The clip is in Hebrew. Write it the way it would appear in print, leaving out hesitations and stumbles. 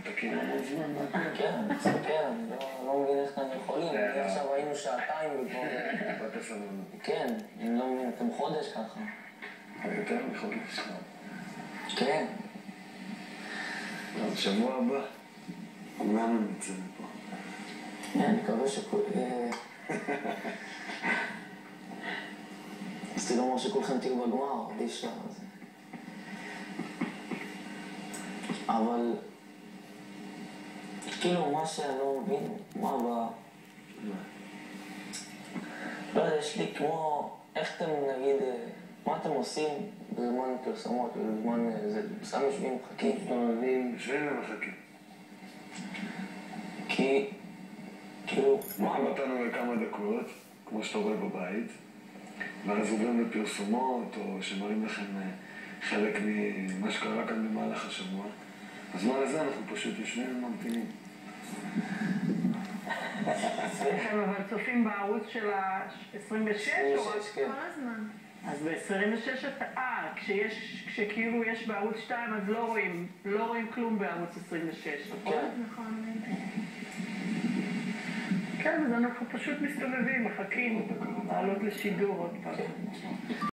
מחכים המון זמן. כן, כן, לא מבין איך אתם יכולים. עכשיו היינו שעתיים וכבר... בת הסבון. כן, אני לא מבין, אתם חודש ככה. יותר מחודש. כן. אז שבוע הבא, כולנו נצא מפה. אני מקווה רציתי לומר שכולכם תהיו בגמר, עדיף שם. אבל כאילו מה שאני לא מבין, מה לא יודע, יש לי כמו, איך אתם נגיד, מה אתם עושים בזמן פרסומות, בזמן זה, סתם יושבים מחכים? מסתובבים, יושבים ומחכים. כי, כאילו, מוכן אותנו לכמה דקות, כמו שאתה רואה בבית, ואז עוברים לפרסומות, או שמראים לכם חלק ממה שקרה כאן במהלך השבוע. בזמן הזה אנחנו פשוט יושבים וממתינים. אבל צופים בערוץ של ה-26 או רק כן. כל הזמן? אז ב-26 כשכאילו יש בערוץ 2 אז לא רואים כלום בערוץ 26, נכון? נכון. כן, אז אנחנו פשוט מסתובבים, מחכים לעלות לשידור עוד פעם.